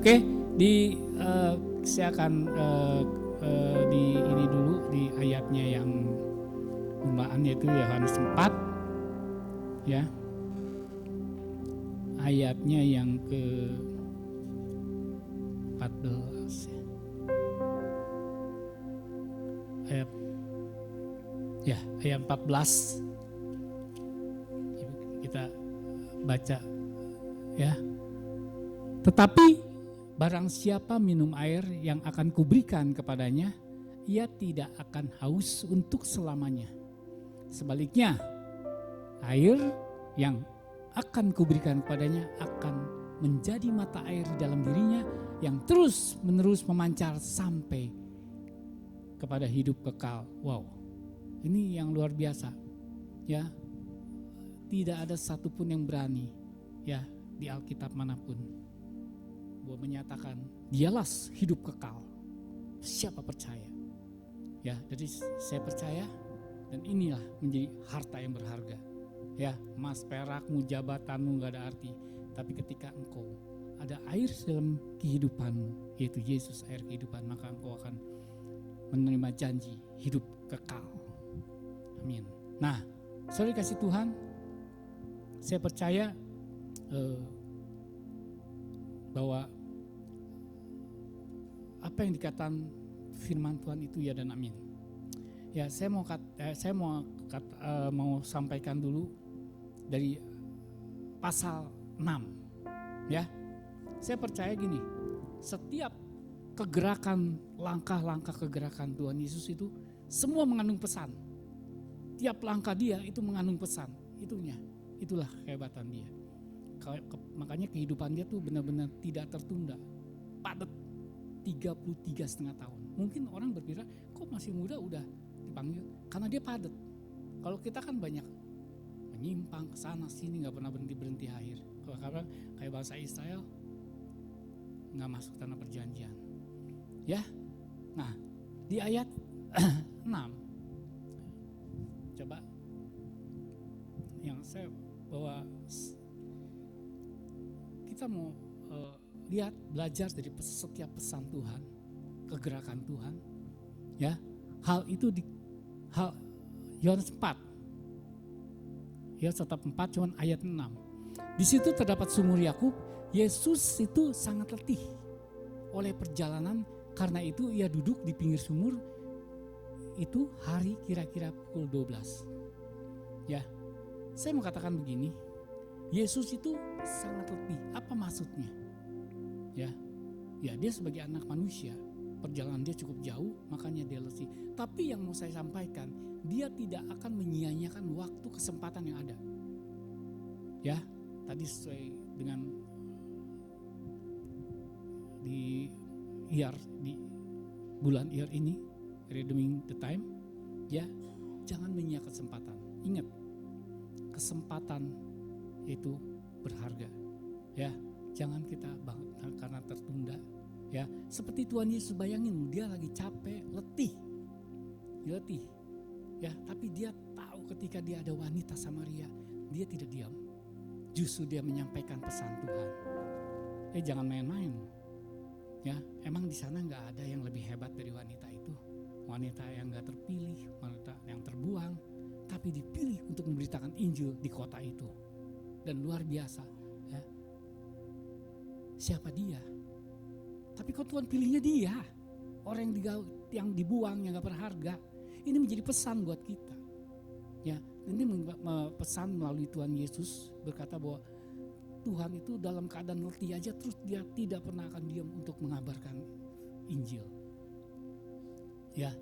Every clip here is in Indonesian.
Oke, saya akan di ini dulu di ayatnya yang pembukaan, yaitu Yohanes 4 ya. Ayatnya yang ke 14 ya. Ayat 14 kita baca ya. Tetapi barang siapa minum air yang akan kuberikan kepadanya, ia tidak akan haus untuk selamanya. Sebaliknya, air yang akan kuberikan kepadanya akan menjadi mata air di dalam dirinya yang terus menerus memancar sampai kepada hidup kekal. Wow, ini yang luar biasa ya. Tidak ada satupun yang berani ya di Alkitab manapun bahwa menyatakan dialah hidup kekal. Siapa percaya ya. Jadi saya percaya, dan inilah menjadi harta yang berharga ya. Emas, perakmu, jabatanmu gak ada arti, tapi ketika engkau ada air dalam kehidupanmu, yaitu Yesus air kehidupan, maka engkau akan menerima janji hidup kekal. Amin. Nah, sorry kasih Tuhan, saya percaya bahwa apa yang dikatakan firman Tuhan itu ya dan amin. Ya, saya mau sampaikan dulu dari pasal 6 ya. Saya percaya gini, setiap kegerakan, langkah-langkah kegerakan Tuhan Yesus itu semua mengandung pesan. Tiap langkah dia itu mengandung pesan. Itulah kehebatan dia. Makanya kehidupan dia tuh benar-benar tidak tertunda. Padat 33,5 tahun. Mungkin orang berpikir, kok masih muda udah dipanggil? Karena dia padat. Kalau kita kan banyak menyimpang ke sana sini, nggak pernah berhenti akhir. Kalau kayak bangsa Israel nggak masuk tanah perjanjian. Ya, nah di ayat 6 coba yang saya bawa, kita mau lihat, belajar dari setiap pesan Tuhan, kegerakan Tuhan ya. Hal itu di Yohanes 4 ya, tetap 4 cuman ayat 6. Di situ terdapat sumur Yakub. Yesus itu sangat letih oleh perjalanan, karena itu ia duduk di pinggir sumur itu hari kira-kira pukul 12 ya. Saya mau katakan begini, Yesus itu sangat letih. Apa maksudnya? Ya, dia sebagai anak manusia, perjalanan dia cukup jauh, makanya dia letih. Tapi yang mau saya sampaikan, dia tidak akan menyia-nyiakan waktu, kesempatan yang ada. Ya, tadi sesuai dengan di bulan Iyar ini, redeeming the time, ya, jangan menyia kesempatan. Ingat, kesempatan itu berharga, ya. Jangan kita karena tertunda, ya. Seperti Tuhan Yesus, bayangin, dia lagi capek, letih, ya. Tapi dia tahu ketika dia ada wanita Samaria, dia tidak diam, justru dia menyampaikan pesan Tuhan. Jangan main-main, ya. Emang di sana nggak ada yang lebih hebat dari wanita itu, wanita yang nggak terpilih, wanita yang terbuang, tapi dipilih untuk memberitakan Injil di kota itu. Dan luar biasa ya. Siapa dia? Tapi kok Tuhan pilihnya dia, orang yang dibuang, yang gak berharga. Ini menjadi pesan buat kita ya. Ini pesan melalui Tuhan Yesus berkata bahwa Tuhan itu dalam keadaan letih aja, terus dia tidak pernah akan diam untuk mengabarkan Injil ya.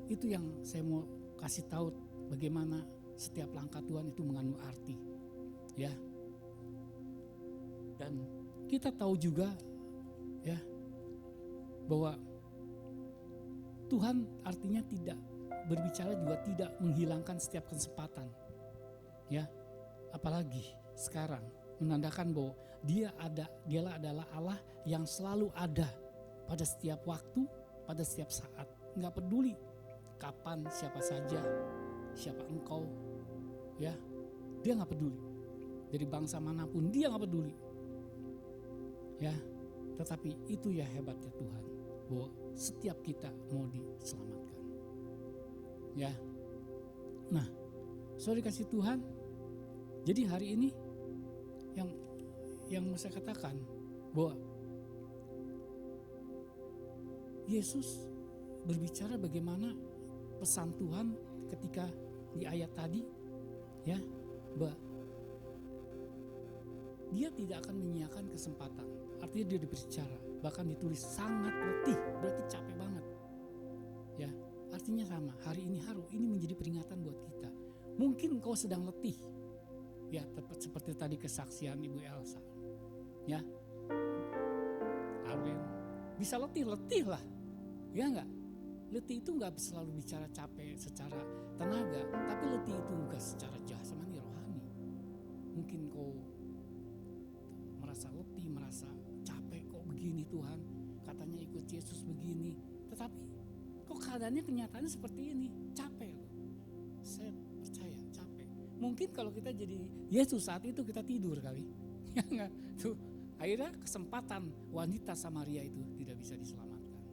Itu yang saya mau kasih tahu, bagaimana setiap langkah Tuhan itu mengandung arti ya. Dan kita tahu juga ya bahwa Tuhan artinya tidak berbicara juga tidak menghilangkan setiap kesempatan ya. Apalagi sekarang menandakan bahwa dialah adalah Allah yang selalu ada pada setiap waktu, pada setiap saat. Nggak peduli kapan, siapa saja, siapa engkau ya, dia nggak peduli. Dari bangsa manapun dia nggak peduli ya. Tetapi itu ya hebatnya Tuhan, bahwa setiap kita mau diselamatkan. Ya. Nah, sorry kasih Tuhan. Jadi hari ini yang saya katakan bahwa Yesus berbicara bagaimana pesan Tuhan ketika di ayat tadi, ya, bahwa dia tidak akan menyiapkan kesempatan. Artinya dia berbicara, bahkan ditulis sangat letih, berarti capek banget. Ya, artinya sama. Hari ini menjadi peringatan buat kita. Mungkin kau sedang letih, ya, tepat seperti tadi kesaksian Ibu Elsa, ya. Arlen bisa letih lah, ya enggak? Letih itu enggak selalu bicara capek secara tenaga, tapi letih itu enggak secara jasmani rohani. Mungkin kau merasa letih, merasa capek, kok begini Tuhan, katanya ikut Yesus begini, tetapi kok keadaannya kenyataannya seperti ini, capek loh. Saya percaya capek. Mungkin kalau kita jadi Yesus saat itu kita tidur kali, ya enggak? Tuh akhirnya kesempatan wanita Samaria itu tidak bisa diselamatkan,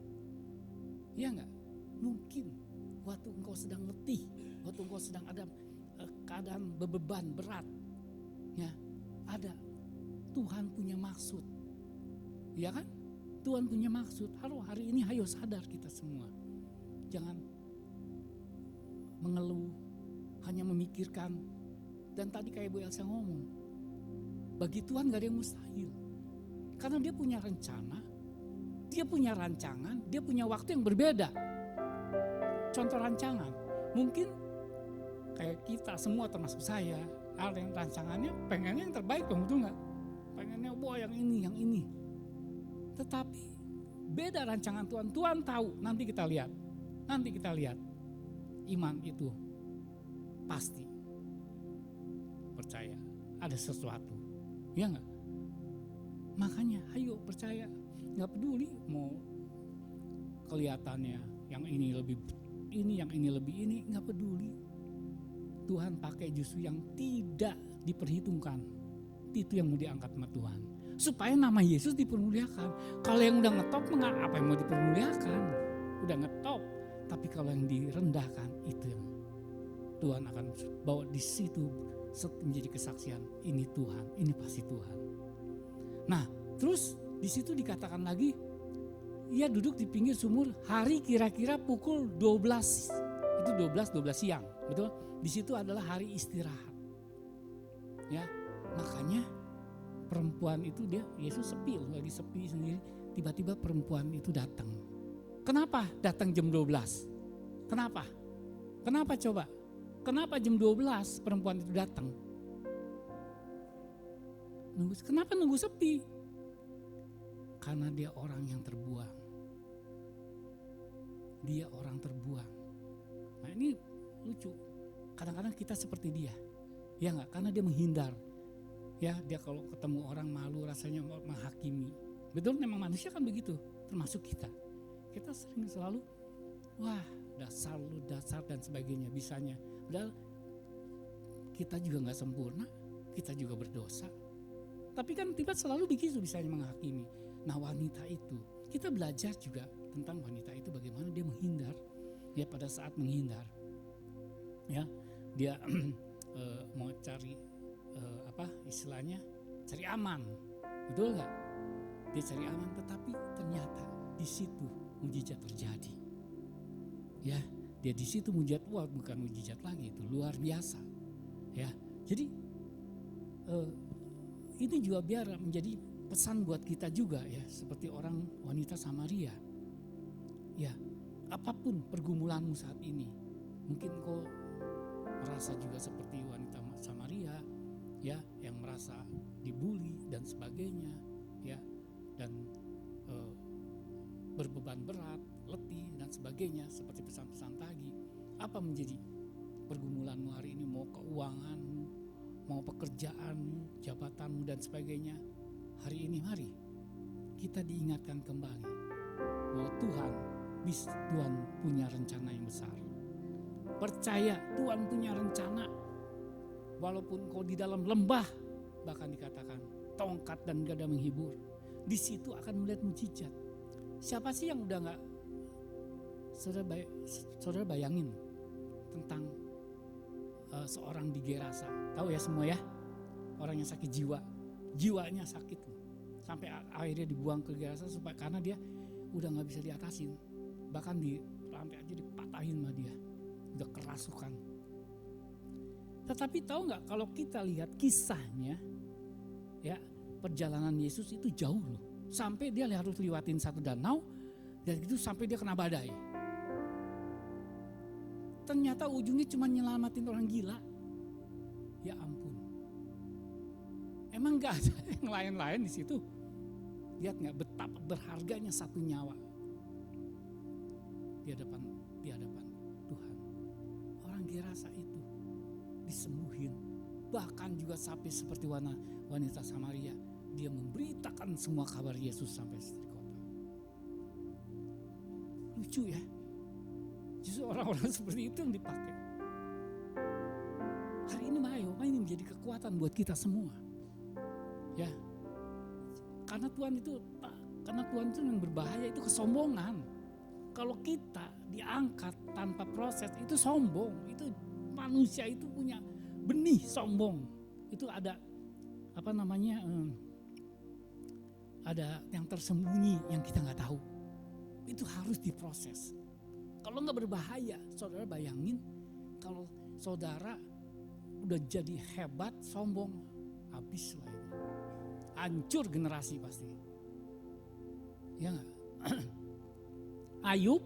ya enggak? Mungkin waktu engkau sedang letih, waktu engkau sedang ada keadaan beban berat, ya, ada Tuhan punya maksud, ya kan? Tuhan punya maksud. Hari ini ayo sadar kita semua, jangan mengeluh, hanya memikirkan. Dan tadi kayak Bu Elsa ngomong, bagi Tuhan gak ada yang mustahil, karena dia punya rencana, dia punya rancangan, dia punya waktu yang berbeda. Contoh rancangan, mungkin kayak kita semua termasuk saya, ada yang rancangannya pengennya yang terbaik dong, betul gak? Pengennya yang ini. Tetapi beda rancangan Tuhan. Tuhan tahu, nanti kita lihat. Iman itu pasti percaya ada sesuatu, ya gak? Makanya ayo percaya, gak peduli mau kelihatannya yang ini lebih ini, yang ini lebih ini, gak peduli. Tuhan pakai justru yang tidak diperhitungkan, itu yang mau diangkat sama Tuhan, supaya nama Yesus dipermuliakan. Kalau yang udah ngetop, apa yang mau dipermuliakan? Udah ngetop, tapi kalau yang direndahkan, itu yang Tuhan akan bawa di situ menjadi kesaksian. Ini Tuhan, ini pasti Tuhan. Nah, terus di situ dikatakan lagi, ia duduk di pinggir sumur hari kira-kira pukul 12. Itu 12 siang, betul? Di situ adalah hari istirahat. Ya, makanya perempuan itu Yesus lagi sepi sendiri, tiba-tiba perempuan itu datang. Kenapa datang jam 12? Kenapa coba? Kenapa jam 12 perempuan itu datang? Kenapa nunggu sepi? Karena dia orang yang terbuang. Dia orang terbuang. Nah ini lucu. Kadang-kadang kita seperti dia. Ya enggak? Karena dia menghindar. Ya, dia kalau ketemu orang malu, rasanya menghakimi. Betul, memang manusia kan begitu. Termasuk kita. Kita sering selalu, wah dasar dan sebagainya bisanya. Padahal kita juga gak sempurna. Kita juga berdosa. Tapi kan tiba selalu begitu bisanya menghakimi. Nah wanita itu, kita belajar juga tentang wanita itu bagaimana dia menghindar. Ya pada saat menghindar, ya dia mau cari istilahnya cari aman, betul nggak? Dia cari aman, tetapi ternyata di situ mujizat terjadi. Ya, dia di situ mujizat, bukan mujizat lagi, itu luar biasa. Ya, jadi ini juga biar menjadi pesan buat kita juga ya, seperti orang wanita Samaria. Ya, apapun pergumulanmu saat ini, mungkin kau merasa juga seperti wanita Samaria, ya, yang merasa dibully dan sebagainya, ya, dan berbeban berat, letih dan sebagainya, seperti pesan-pesan tadi. Apa menjadi pergumulanmu hari ini? Mau keuanganmu, mau pekerjaanmu, jabatanmu dan sebagainya. Hari ini mari kita diingatkan kembali bahwa Tuhan punya rencana yang besar. Percaya Tuhan punya rencana. Walaupun kau di dalam lembah, bahkan dikatakan tongkat dan gada menghibur. di situ akan melihat mujizat. Siapa sih yang udah nggak, saudara bayangin tentang seorang di Gerasa, tahu ya semua ya, orang yang sakit jiwanya sakit loh, sampai akhirnya dibuang ke Gerasa supaya karena dia udah nggak bisa diatasin, bahkan sampai aja dipatahin sama dia, udah kerasukan. Tetapi tahu nggak kalau kita lihat kisahnya, ya perjalanan Yesus itu jauh loh, sampai dia harus lewatin satu danau dan itu sampai dia kena badai. Ternyata ujungnya cuma nyelamatin orang gila. Ya ampun. Emang gak ada yang lain-lain di situ? Lihat nggak betapa berharganya satu nyawa di hadapan Tuhan. Orang Gerasa itu disembuhin. Bahkan juga sampai seperti wanita Samaria, dia memberitakan semua kabar Yesus sampai di kota. Lucu ya. Justru orang-orang seperti itu yang dipakai. Hari ini ini menjadi kekuatan buat kita semua. Ya. Karena Tuhan itu yang berbahaya itu kesombongan. Kalau kita diangkat tanpa proses itu sombong. Itu manusia itu punya benih sombong. Itu ada ada yang tersembunyi yang kita nggak tahu. Itu harus diproses. Kalau nggak berbahaya, saudara bayangin kalau saudara udah jadi hebat, sombong, habis lah itu. Hancur generasi pasti. Ya nggak? Ayub,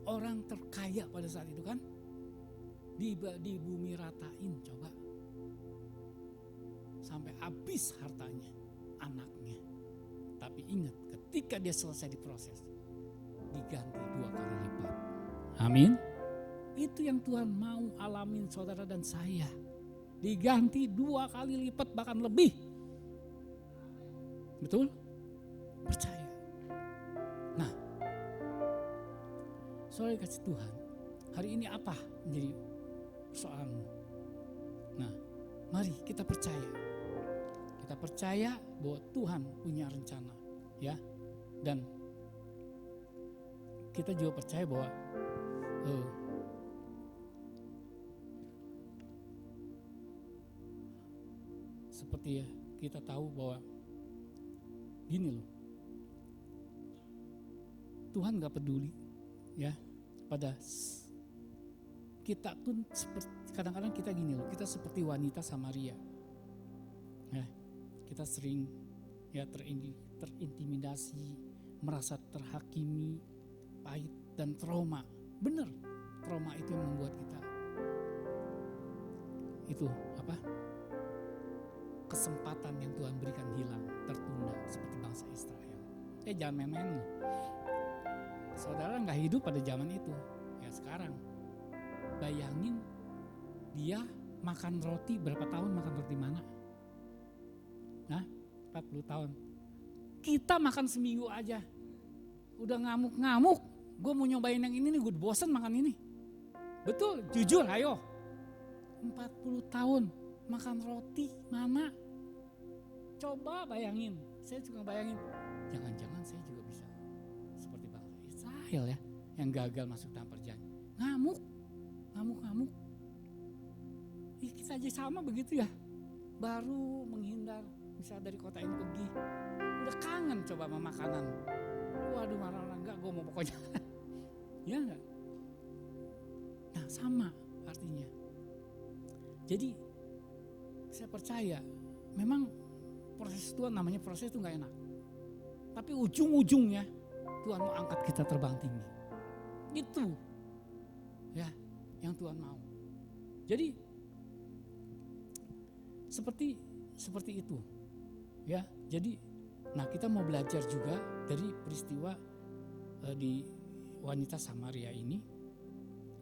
orang terkaya pada saat itu kan, di bumi ratain coba. Sampai habis hartanya, anaknya. Tapi ingat, ketika dia selesai diproses, diganti 2 kali lipat. Amin. Itu yang Tuhan mau alamin saudara dan saya. Diganti 2 kali lipat bahkan lebih. Betul? Percaya. Nah, saudara kasih Tuhan, hari ini apa menjadi persoalanmu? Nah, mari kita percaya. Kita percaya bahwa Tuhan punya rencana, ya. Dan kita juga percaya bahwa seperti ya, kita tahu bahwa gini loh, Tuhan gak peduli ya pada kita pun. Kadang-kadang kita gini loh, kita seperti wanita Samaria ya, kita sering ya terintimidasi, merasa terhakimi, pahit dan trauma. Benar, trauma itu yang membuat kita itu kesempatan yang Tuhan berikan hilang, tertunda seperti bangsa Israel. Jangan main-main loh. Saudara nggak hidup pada zaman itu. Ya sekarang bayangin dia makan roti berapa tahun, makan roti mana? 40 tahun. Kita makan seminggu aja udah ngamuk-ngamuk. Gue mau nyobain yang ini nih, gue bosan makan ini. Betul, jujur ayo. 40 tahun makan roti mana? Coba bayangin, saya juga bayangin. Jangan-jangan saya juga bisa seperti bangsa Israel ya, yang gagal masuk tanah perjanjian. Ngamuk. Kita aja sama begitu ya. Baru menghindar, misalnya dari kota ini pergi, udah kangen coba sama makanan. Waduh, marah enggak, gue mau pokoknya. Ya enggak? Nah sama artinya. Jadi saya percaya memang proses Tuhan, namanya proses itu gak enak. Tapi ujung-ujungnya Tuhan mau angkat kita terbang tinggi. Itu ya yang Tuhan mau. Jadi seperti itu. Ya, jadi nah kita mau belajar juga dari peristiwa di wanita Samaria ini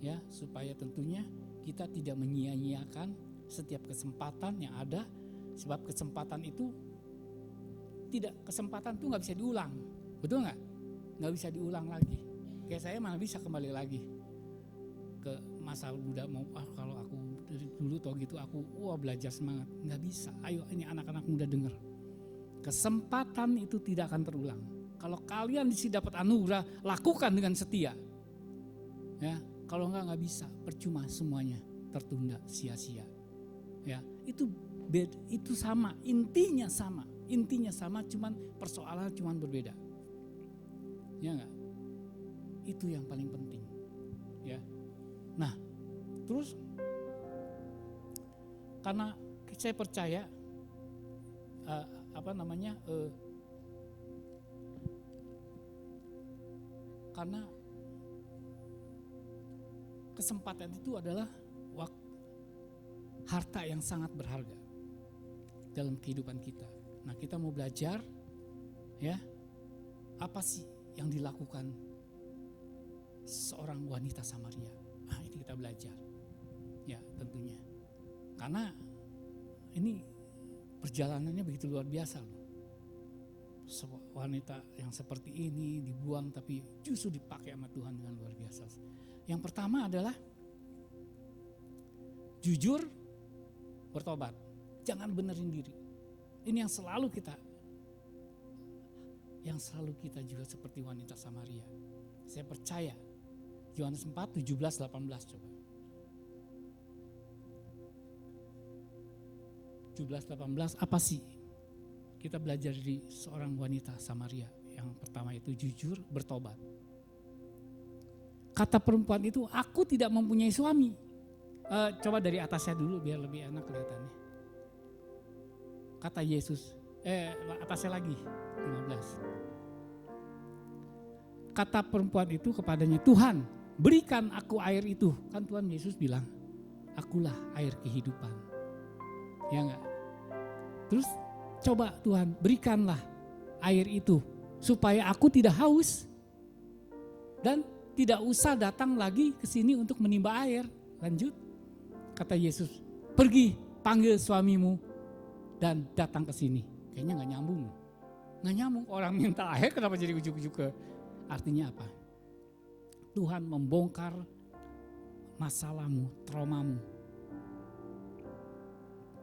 ya, supaya tentunya kita tidak menyia-nyiakan setiap kesempatan yang ada, sebab kesempatan itu nggak bisa diulang, betul nggak? Nggak bisa diulang lagi. Kayak saya mana bisa kembali lagi ke masa muda, mau kalau aku dari dulu tau gitu aku belajar semangat, nggak bisa. Ayo ini anak-anak muda dengar, Kesempatan itu tidak akan terulang. Kalau kalian di sini dapat anugerah, lakukan dengan setia. Ya, kalau nggak bisa, percuma semuanya, tertunda, sia-sia. Ya, itu sama, intinya sama, cuman persoalan cuman berbeda. Ya enggak? Itu yang paling penting. Ya. Nah, terus karena saya percaya karena kesempatan itu adalah harta yang sangat berharga dalam kehidupan kita. Nah, kita mau belajar, ya, apa sih yang dilakukan seorang wanita Samaria? Nah, ini kita belajar, ya, tentunya. Karena ini perjalanannya begitu luar biasa loh. Wanita yang seperti ini dibuang tapi justru dipakai sama Tuhan dengan luar biasa. Yang pertama adalah jujur, bertobat. Jangan benerin diri. Ini yang selalu kita juga seperti wanita Samaria. Saya percaya. Yohanes 4, 17, 18 coba. 17-18 apa sih? Kita belajar dari seorang wanita Samaria. Yang pertama itu jujur, bertobat. Kata perempuan itu, aku tidak mempunyai suami. Coba dari atasnya dulu biar lebih enak kelihatannya. Kata Yesus, atasnya lagi, 15. Kata perempuan itu kepadanya, Tuhan berikan aku air itu. Kan Tuhan Yesus bilang, akulah air kehidupan. Ya enggak? Terus coba Tuhan berikanlah air itu supaya aku tidak haus dan tidak usah datang lagi ke sini untuk menimba air. Lanjut, kata Yesus, pergi panggil suamimu dan datang ke sini. Kayaknya nggak nyambung. Orang minta air kenapa jadi ujuk-ujuk ke? Artinya apa? Tuhan membongkar masalahmu, traumamu.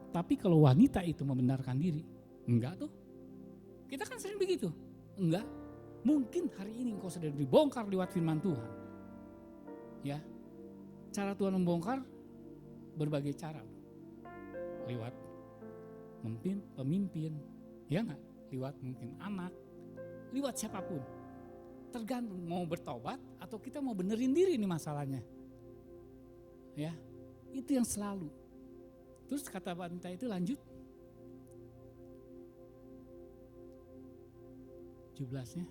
Tapi kalau wanita itu membenarkan diri, enggak tuh. Kita kan sering begitu. Enggak. Mungkin hari ini engkau sudah dibongkar lewat firman Tuhan. Ya. Cara Tuhan membongkar berbagai cara. Lewat pemimpin, ya enggak? Lewat mungkin anak, lewat siapapun. Tergantung mau bertobat atau kita mau benerin diri nih masalahnya. Ya. Itu yang selalu. Terus kata wanita itu lanjut. 17-nya.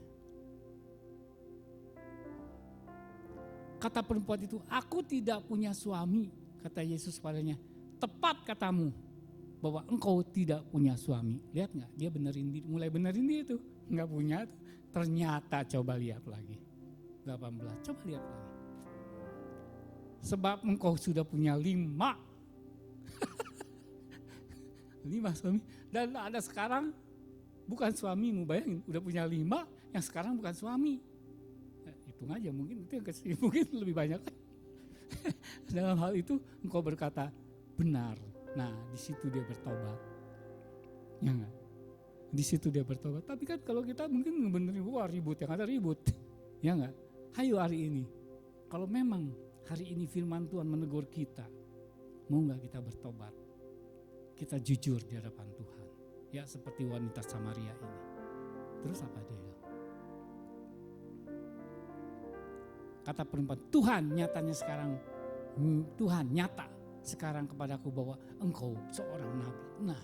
Kata perempuan itu, aku tidak punya suami. Kata Yesus padanya, tepat katamu bahwa engkau tidak punya suami. Lihat gak? Dia mulai benerin diri tuh. Gak punya tuh. Ternyata coba lihat lagi. 18, coba lihat lagi. Sebab engkau sudah punya 5 suami. Dan ada sekarang bukan suamimu, bayangin. Udah punya 5 yang sekarang bukan suami. Hitung aja mungkin itu yang mungkin lebih banyak. Dalam hal itu engkau berkata benar. Nah di situ dia bertobat. Ya enggak? Di situ dia bertobat. Tapi kan kalau kita mungkin benerin, wah ribut, yang ada ribut. Ya enggak? Hayo hari ini. Kalau memang hari ini firman Tuhan menegur kita, mau enggak kita bertobat? Kita jujur di hadapan Tuhan. Ya seperti wanita Samaria ini. Terus apa dia? Kata perempuan, Tuhan nyata sekarang kepadaku bahwa engkau seorang nabi. Nah,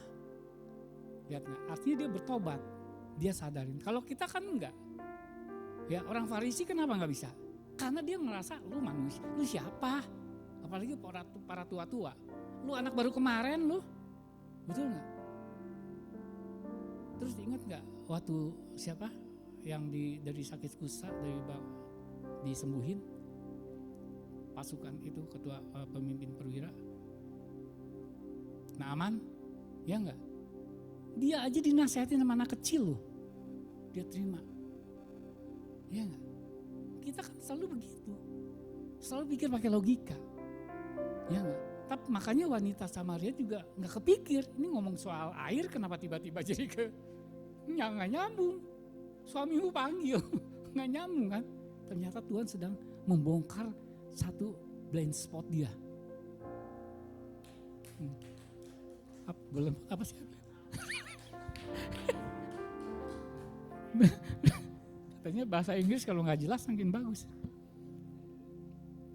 lihat nggak? Artinya dia bertobat, dia sadarin. Kalau kita kan enggak. Ya orang Farisi kenapa nggak bisa? Karena dia ngerasa lu manusia, lu siapa? Apalagi para tua-tua. Lu anak baru kemarin lu. Betul nggak? Terus ingat nggak waktu siapa yang dari sakit kusta disembuhin? Pasukan itu ketua pemimpin perwira. Naaman, ya nggak? Dia aja dinasihatin sama anak kecil loh. Dia terima. Ya nggak? Kita kan selalu begitu. Selalu pikir pakai logika. Ya nggak? Tapi makanya wanita Samaria juga nggak kepikir. Ini ngomong soal air kenapa tiba-tiba jadi ke nggak nyambung. Suamimu panggil, nggak nyambung kan. Ternyata Tuhan sedang membongkar satu blind spot dia. Belum apa sih? Katanya bahasa Inggris kalau nggak jelas makin bagus.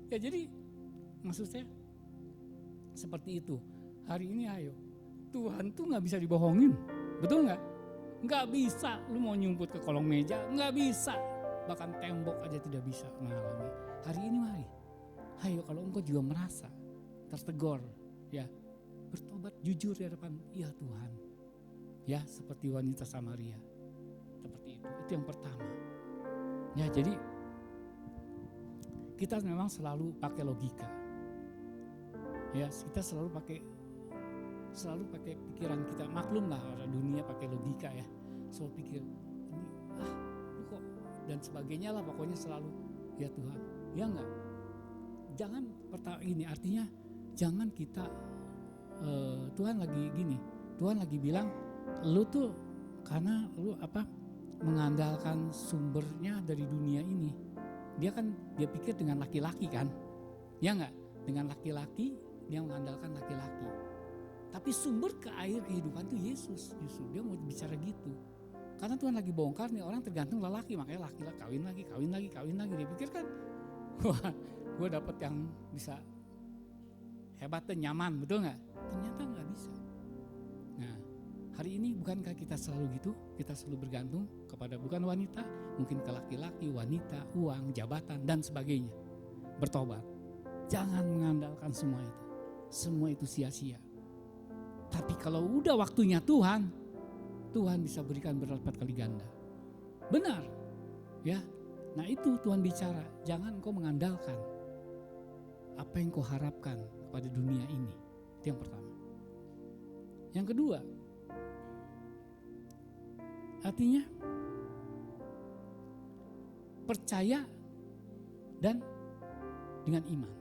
Ya jadi maksud saya seperti itu. Hari ini ayo, Tuhan tuh nggak bisa dibohongin, betul nggak? Nggak bisa. Lu mau nyumput ke kolong meja, nggak bisa. Bahkan tembok aja tidak bisa menghalangi. Hari ini mari, ayo kalau engkau juga merasa tertegur, ya bertobat jujur di hadapan, ya Tuhan, ya seperti wanita Samaria, seperti itu yang pertama. Ya jadi kita memang selalu pakai logika, ya kita selalu pakai pikiran kita. Maklum lah orang dunia pakai logika ya, selalu pikir ini lu kok dan sebagainya lah, pokoknya selalu ya Tuhan, ya enggak. Jangan pertama ini artinya jangan kita Tuhan lagi gini, Tuhan lagi bilang lu tuh karena lu mengandalkan sumbernya dari dunia ini. Dia pikir dengan laki-laki kan, ya enggak, dengan laki-laki dia mengandalkan laki-laki. Tapi sumber ke air kehidupan itu Yesus, justru dia mau bicara gitu. Karena Tuhan lagi bongkar nih orang tergantung lelaki, makanya laki-laki kawin lagi. Dia pikir kan, wah gue dapet yang bisa hebat dan nyaman, betul nggak? Ternyata nggak bisa. Nah hari ini bukankah kita selalu gitu? Kita selalu bergantung kepada bukan wanita, mungkin ke laki-laki, wanita, uang, jabatan dan sebagainya. Bertobat, jangan mengandalkan semua itu. Semua itu sia-sia. Tapi kalau udah waktunya Tuhan bisa berikan berlipat kali ganda. Benar, ya. Nah itu Tuhan bicara, jangan kau mengandalkan apa yang kau harapkan kepada dunia ini. Itu yang pertama. Yang kedua, artinya percaya dan dengan iman.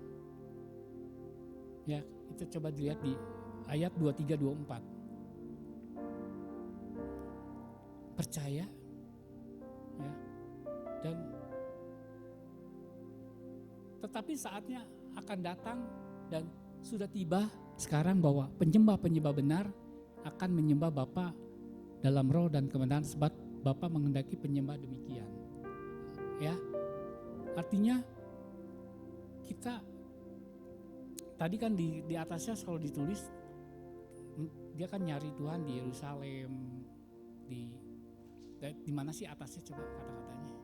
Ya, kita coba dilihat di ayat 23-24. Percaya ya, dan tetapi saatnya akan datang dan sudah tiba sekarang bahwa penyembah-penyembah benar akan menyembah Bapa dalam roh dan kebenaran, sebab Bapa menghendaki penyembah demikian. Ya. Artinya kita tadi kan di atasnya selalu ditulis dia kan nyari Tuhan di Yerusalem, di mana sih atasnya, coba kata-katanya.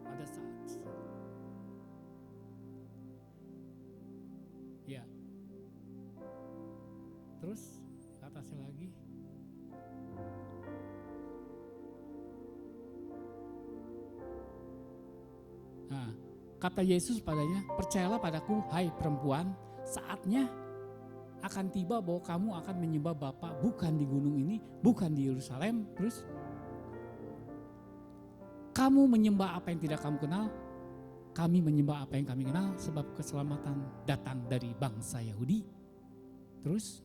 Pada saat ya. Terus atasnya lagi. Nah, kata Yesus padanya, percayalah padaku hai perempuan, saatnya akan tiba bahwa kamu akan menyembah Bapa bukan di gunung ini, bukan di Yerusalem. Terus kamu menyembah apa yang tidak kamu kenal, kami menyembah apa yang kami kenal, sebab keselamatan datang dari bangsa Yahudi. Terus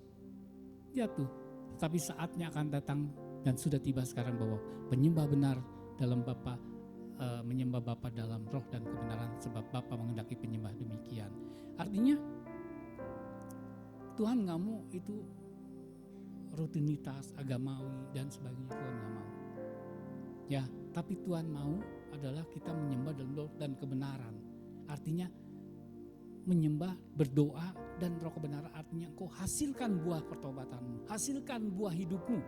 jatuh, tapi saatnya akan datang dan sudah tiba sekarang bahwa penyembah benar dalam Bapa menyembah Bapa dalam roh dan kebenaran, sebab Bapa menghendaki penyembah demikian. Artinya Tuhan nggak mau itu rutinitas agamawi dan sebagainya, Tuhan nggak mau. Ya, tapi Tuhan mau adalah kita menyembah dalam roh dan kebenaran. Artinya menyembah, berdoa dan roh kebenaran, artinya engkau hasilkan buah pertobatanmu, hasilkan buah hidupmu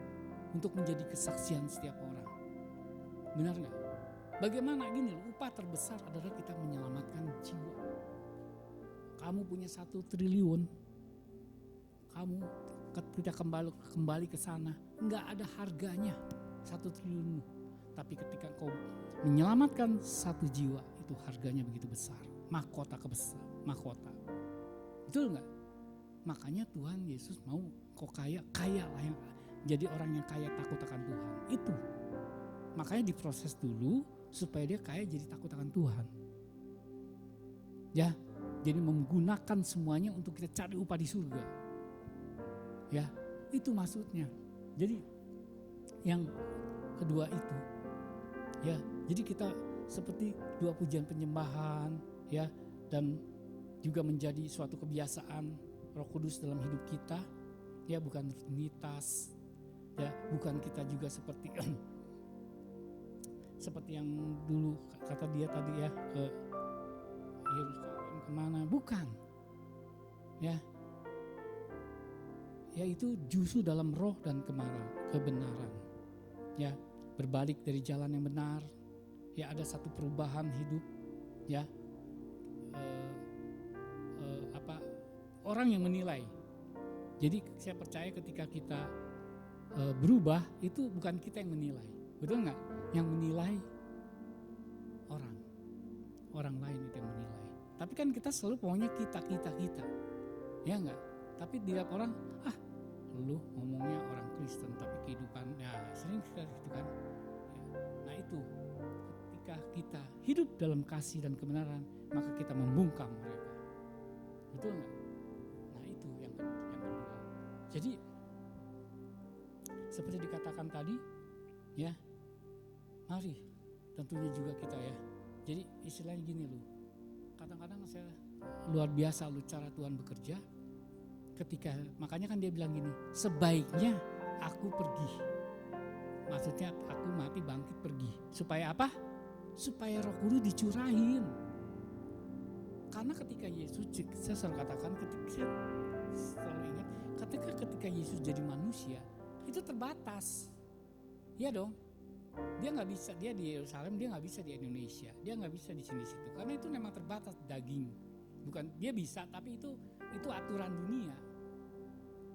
untuk menjadi kesaksian setiap orang. Benar nggak? Bagaimana gini, upah terbesar adalah kita menyelamatkan jiwa. Kamu punya 1 triliun, kamu ketika kembali ke sana nggak ada harganya 1 triliunmu. Tapi ketika kau menyelamatkan 1 jiwa, itu harganya begitu besar. Mahkota mahkota. Betul nggak? Makanya Tuhan Yesus mau kau kaya lah, yang jadi orang yang kaya takut akan Tuhan. Itu makanya diproses dulu supaya dia kaya jadi takut akan Tuhan. Ya, jadi menggunakan semuanya untuk kita cari upah di surga. Ya, itu maksudnya. Jadi yang kedua itu. Ya, jadi kita seperti dua pujian penyembahan, ya, dan juga menjadi suatu kebiasaan Roh Kudus dalam hidup kita, ya, bukan rutinitas, ya, bukan kita juga seperti seperti yang dulu kata dia tadi ya, ke Yerusalem kemana, bukan, ya, yaitu justru dalam roh dan kebenaran, ya, berbalik dari jalan yang benar, ya, ada satu perubahan hidup, ya, orang yang menilai. Jadi saya percaya ketika kita berubah itu bukan kita yang menilai, betul nggak? Yang menilai orang lain itu yang menilai. Tapi kan kita selalu pokoknya kita, ya nggak? Tapi dilihat orang, lu ngomongnya orang Kristen tapi kehidupannya sering kita gitu kan. Ya. Nah itu, ketika kita hidup dalam kasih dan kebenaran, maka kita membungkam mereka, betul nggak? Nah itu yang kedua. Jadi seperti dikatakan tadi, ya, mari tentunya juga kita ya. Jadi istilahnya gini loh, kadang-kadang saya luar biasa loh cara Tuhan bekerja. Ketika, makanya kan dia bilang gini, sebaiknya aku pergi. Maksudnya aku mati bangkit pergi. Supaya apa? Supaya Roh Kudus dicurahin. Karena ketika Yesus, saya selalu katakan, saya selalu ingat, ketika Yesus jadi manusia, itu terbatas. Iya dong. Dia nggak bisa, dia di Yerusalem, dia nggak bisa di Indonesia, dia nggak bisa di sini-situ. Karena itu memang terbatas daging. Bukan dia bisa, tapi itu aturan dunia.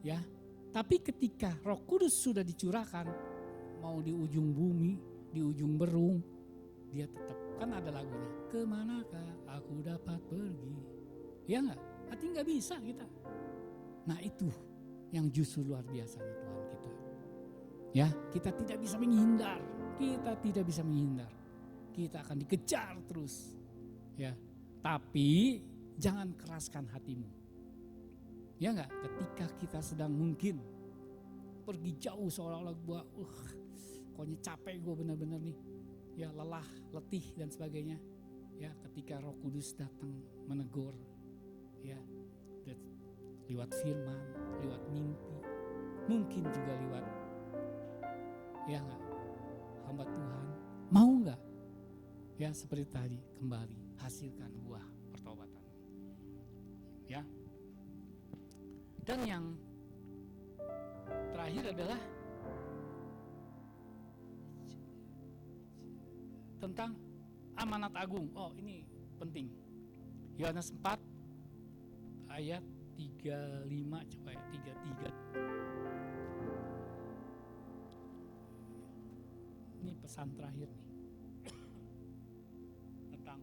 Ya, tapi ketika Roh Kudus sudah dicurahkan, mau di ujung bumi, di ujung berung, dia tetap, kan ada lagunya, kemanakah aku dapat pergi, ya nggak? Artinya nggak bisa kita. Nah itu yang justru luar biasanya Tuhan kita. Ya, kita tidak bisa menghindar, kita akan dikejar terus, ya. Tapi jangan keraskan hatimu. Ya enggak, ketika kita sedang mungkin pergi jauh seolah-olah pokoknya capek gue benar-benar nih, ya, lelah, letih dan sebagainya, ya, ketika Roh Kudus datang menegur, ya, lewat firman, lewat mimpi, mungkin juga lewat, ya enggak, hamba Tuhan, mau enggak, ya, seperti tadi, kembali hasilkan buah pertobatan, ya. Dan yang terakhir adalah tentang amanat agung. Oh, ini penting. Yohanes 4 ayat 35, coba ya, 33. Ini pesan terakhir nih. Tentang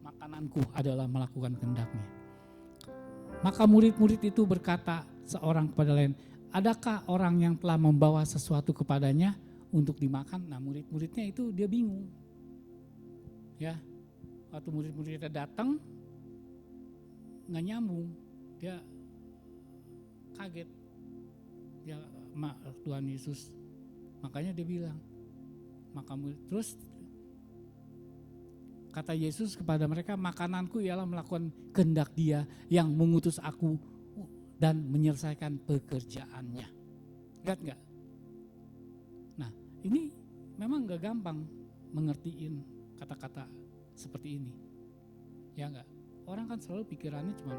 makananku adalah melakukan kehendak-Nya. Maka murid-murid itu berkata seorang kepada lain, adakah orang yang telah membawa sesuatu kepadanya untuk dimakan? Nah, murid-muridnya itu dia bingung. Ya, waktu murid-muridnya datang nggak nyambung, dia kaget. Ya, Tuhan Yesus, makanya dia bilang, maka terus kata Yesus kepada mereka, makananku ialah melakukan kehendak Dia yang mengutus aku dan menyelesaikan pekerjaannya. Lihat nggak? Nah, ini memang nggak gampang mengertiin kata-kata seperti ini, ya nggak? Orang kan selalu pikirannya cuma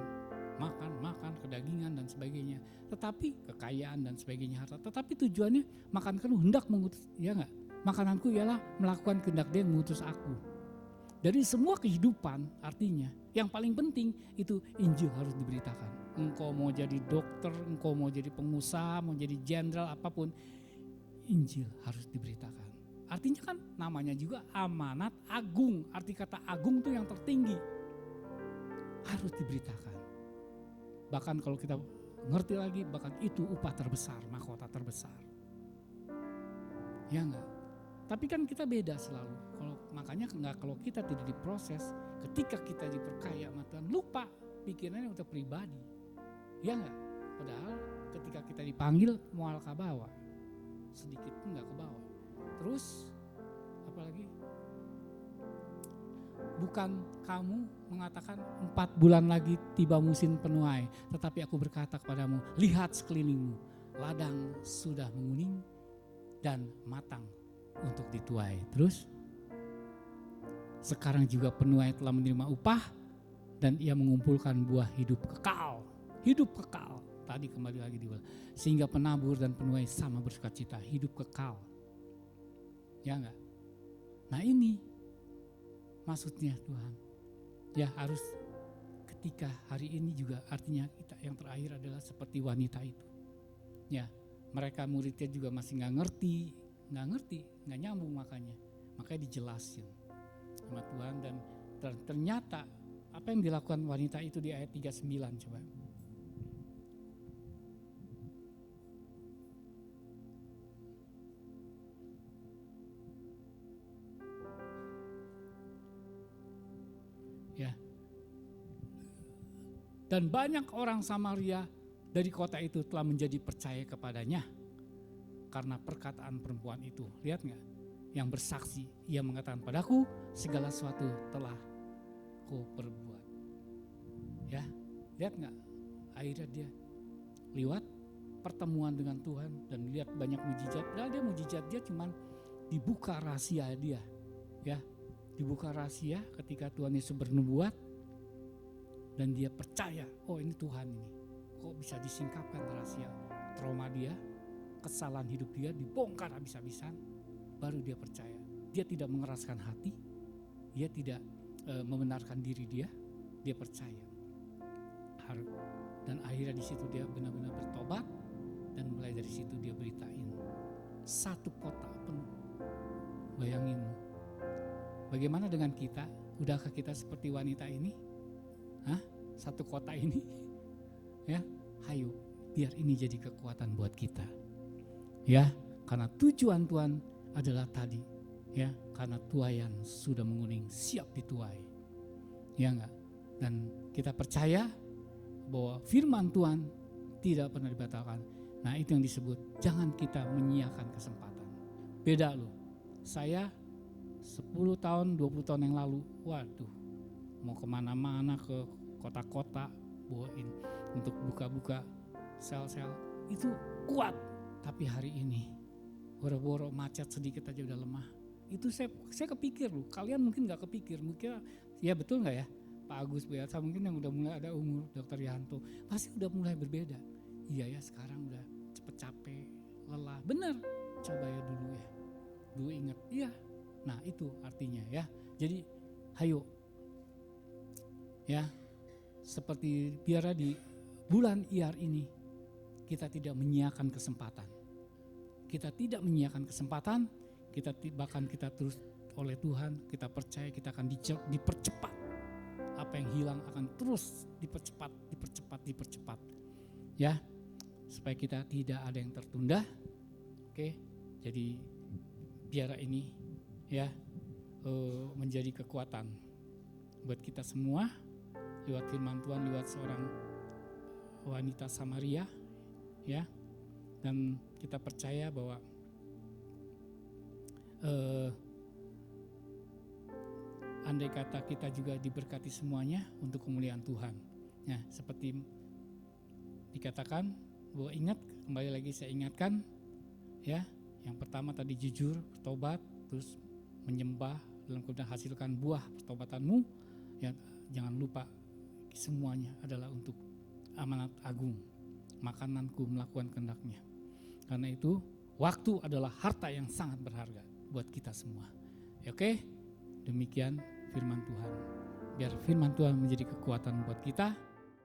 makan, kedagingan dan sebagainya. Tetapi kekayaan dan sebagainya, harta. Tetapi tujuannya makan kan hendak mengutus, ya nggak? Makananku ialah melakukan kehendak Dia yang mengutus aku. Dari semua kehidupan, artinya yang paling penting itu Injil harus diberitakan. Engkau mau jadi dokter, engkau mau jadi pengusaha, mau jadi jenderal, apapun, Injil harus diberitakan. Artinya kan namanya juga amanat agung. Arti kata agung itu yang tertinggi. Harus diberitakan. Bahkan kalau kita ngerti lagi, bahkan itu upah terbesar, mahkota terbesar. Ya enggak? Tapi kan kita beda selalu. Makanya kalau kita tidak diproses, ketika kita diperkaya sama Tuhan, lupa pikirannya untuk pribadi. Ya enggak? Padahal ketika kita dipanggil mual kabawa. sedikit pun gak ke bawah. Terus apalagi? Bukan kamu mengatakan 4 bulan lagi tiba musim penuai, tetapi aku berkata kepadamu, lihat sekelilingmu, ladang sudah menguning dan matang untuk dituai. Terus sekarang juga penuai telah menerima upah dan ia mengumpulkan buah hidup kekal. Hidup kekal. Tadi kembali lagi diulang. Sehingga penabur dan penuai sama bersukacita, hidup kekal. Ya enggak? Nah ini maksudnya Tuhan. Ya harus ketika hari ini juga artinya kita yang terakhir adalah seperti wanita itu. Ya, mereka muridnya juga masih nggak ngerti, nggak nyambung makanya dijelasin sama Tuhan dan ternyata apa yang dilakukan wanita itu di ayat 39 coba. Ya. Dan banyak orang Samaria dari kota itu telah menjadi percaya kepadanya karena perkataan perempuan itu. Lihat nggak? Yang bersaksi, ia mengatakan padaku segala sesuatu telah kau perbuat. Ya, lihat nggak? Akhirnya dia lewat pertemuan dengan Tuhan dan lihat banyak mujizat. Padahal dia mujizat dia cuman dibuka rahasia dia, ya. Dibuka rahasia ketika Tuhan Yesus bernubuat dan dia percaya, oh ini Tuhan ini. Kok bisa disingkapkan rahasia trauma dia, kesalahan hidup dia dibongkar habis-habisan, baru dia percaya. Dia tidak mengeraskan hati, dia tidak membenarkan diri dia percaya. Dan akhirnya di situ dia benar-benar bertobat dan mulai dari situ dia beritain. Satu kota penuh. Bayangin, bagaimana dengan kita? Udahkah kita seperti wanita ini? Hah? Satu kota ini? Ya, hayo, biar ini jadi kekuatan buat kita. Ya, karena tujuan Tuhan adalah tadi, ya, karena tuaian sudah menguning, siap dituai. Ya enggak? Dan kita percaya bahwa firman Tuhan tidak pernah dibatalkan. Nah, itu yang disebut jangan kita menyia-nyiakan kesempatan. Beda loh. Saya 10 tahun, 20 tahun yang lalu, waduh, mau kemana-mana ke kota-kota, bawain untuk buka-buka sel-sel, itu kuat. Tapi hari ini, boro-boro macet sedikit aja udah lemah. Itu saya kepikir loh, kalian mungkin gak kepikir, mungkin ya betul gak ya? Pak Agus, Bu Elsa mungkin yang udah mulai ada umur, Dr. Yanto, pasti udah mulai berbeda. Iya ya, sekarang udah cepet capek, lelah, bener, coba ya dulu ya. Dulu ingat, iya. Nah itu artinya ya. Jadi hayo ya, seperti biara di bulan Iyar ini kita tidak menyia-nyiakan kesempatan. Kita tidak menyia-nyiakan kesempatan, bahkan kita terus oleh Tuhan, kita percaya kita akan dipercepat. Apa yang hilang akan terus dipercepat. Ya, supaya kita tidak ada yang tertunda. Oke, jadi biara ini ya menjadi kekuatan buat kita semua lewat firman Tuhan, lewat seorang wanita Samaria, ya. Dan kita percaya bahwa andai kata kita juga diberkati semuanya untuk kemuliaan Tuhan. Ya, seperti dikatakan bahwa ingat, kembali lagi saya ingatkan, ya, yang pertama tadi jujur, bertobat, terus menyembah, dalam kemudian hasilkan buah pertobatanmu. Ya, jangan lupa semuanya adalah untuk amanat agung, makananku melakukan kehendaknya. Karena itu waktu adalah harta yang sangat berharga buat kita semua. Oke, demikian firman Tuhan. Biar firman Tuhan menjadi kekuatan buat kita.